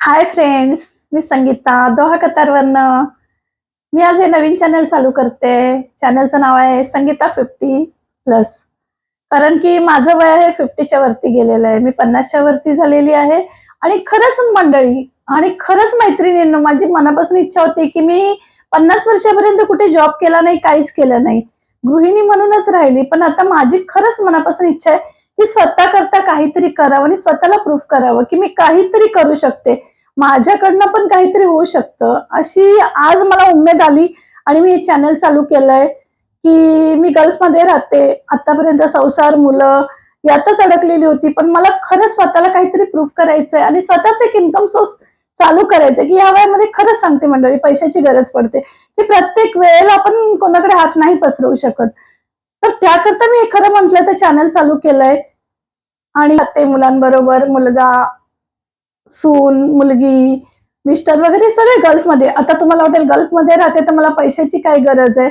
Hi friends, मी Sangeeta Doha कतारवरनं. मी आज हे नवीन channel चालू करते. चॅनलचं नाव आहे संगीता 50+. कारण की माझं वय आहे 50च्या वरती गेलेलं आहे. मी 50च्या वरती झालेली आहे आणि खरंच मंडळी आणि खरंच मैत्रिणींनो, माझी मनापासून इच्छा होती की मी 50 वर्षापर्यंत कुठे जॉब केला नाही, काहीच केलं नाही. गृहिणी म्हणूनच राहिली. पण आता माझी खरंच मनापासून इच्छा आहे की स्वतः करता काहीतरी करावं आणि स्वतःला प्रूफ करावं की मी काहीतरी करू शकते. माझ्याकडनं पण काहीतरी होऊ शकतं, अशी आज मला उमेद आली आणि मी हे चॅनल चालू केलंय, की मी गल्फमध्ये राहते. आतापर्यंत संसार, मुलं यातच अडकलेली होती. पण मला खरंच स्वतःला काहीतरी प्रूफ करायचंय आणि स्वतःच एक इन्कम सोर्स चालू करायचंय, की या वयामध्ये खरंच सांगते मंडळी, पैशाची गरज पडते, की प्रत्येक वेळेला आपण कोणाकडे हात नाही पसरवू शकत. तर त्याकरता मी खरं म्हटलं तर चॅनल चालू केलंय आणि ते मुलांबरोबर मुलगा, सून, मुलगी, मिस्टर वगैरे सगळे गल्फमध्ये. आता तुम्हाला वाटेल गल्फमध्ये राहते तर मला पैशाची काय गरज आहे?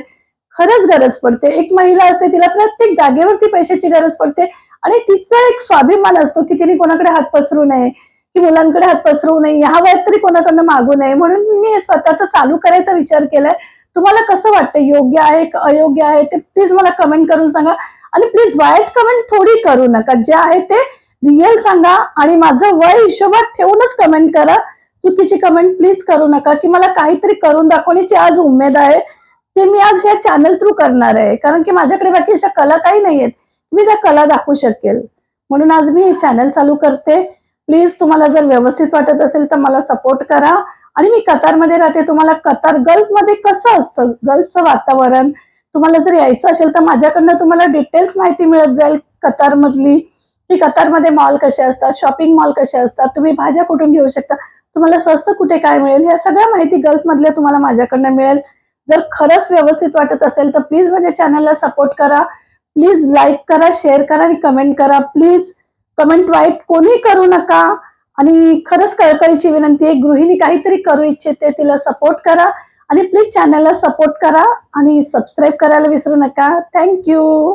खरंच गरज पडते. एक महिला असते तिला प्रत्येक जागेवरती पैशाची गरज पडते आणि तिचा एक स्वाभिमान असतो की तिने कोणाकडे हात पसरू नये, की मुलांकडे हात पसरवू नये, ह्या वयात तरी कोणाकडनं मागू नये. म्हणून मी हे स्वतःचं चालू करायचा विचार केलाय. तुम्हाला कसं वाटतं? योग्य आहे का अयोग्य आहे? ते प्लीज मला कमेंट करून सांगा आणि प्लीज वाईट कमेंट थोडी करू नका. जे आहे ते रिअल सांगा आणि माझं वय हिशोबात ठेवूनच कमेंट करा. चुकीची कमेंट प्लीज करू नका, की मला काहीतरी करून दाखवण्याची आज उमेद आहे. ते मी आज या चॅनल थ्रू करणार आहे. कारण की माझ्याकडे बाकी अशा कला काही नाहीयेत. मी त्या कला दाखवू शकेल. म्हणून आज मी हे चॅनल चालू करते. प्लीज तुम्हाला जर व्यवस्थित वाटत असेल तर मला सपोर्ट करा आणि मी कतारमध्ये राहते. तुम्हाला कतार गल्फमध्ये कसं असतं, गल्फचं वातावरण तुम्हाला जर यायचं असेल तर माझ्याकडनं तुम्हाला डिटेल्स माहिती मिळत जाईल कतारमधली, की कतारमध्ये मॉल कसे असतात, शॉपिंग मॉल कसे असतात, तुम्ही भाज्या कुठून घेऊ शकता, तुम्हाला स्वस्त कुठे काय मिळेल, ह्या सगळ्या माहिती गल्फमधल्या तुम्हाला माझ्याकडनं मिळेल. जर खरंच व्यवस्थित वाटत असेल तर प्लीज माझ्या चॅनलला सपोर्ट करा. प्लीज लाईक करा, शेअर करा आणि कमेंट करा. प्लीज कमेंट वाईट कोणी करू नका आणि खरंच कळकळीची विनंती आहे, गृहिणी काहीतरी करू इच्छिते तिला सपोर्ट करा आणि प्लीज चॅनलला सपोर्ट करा आणि सबस्क्राईब करायला विसरू नका. Thank you.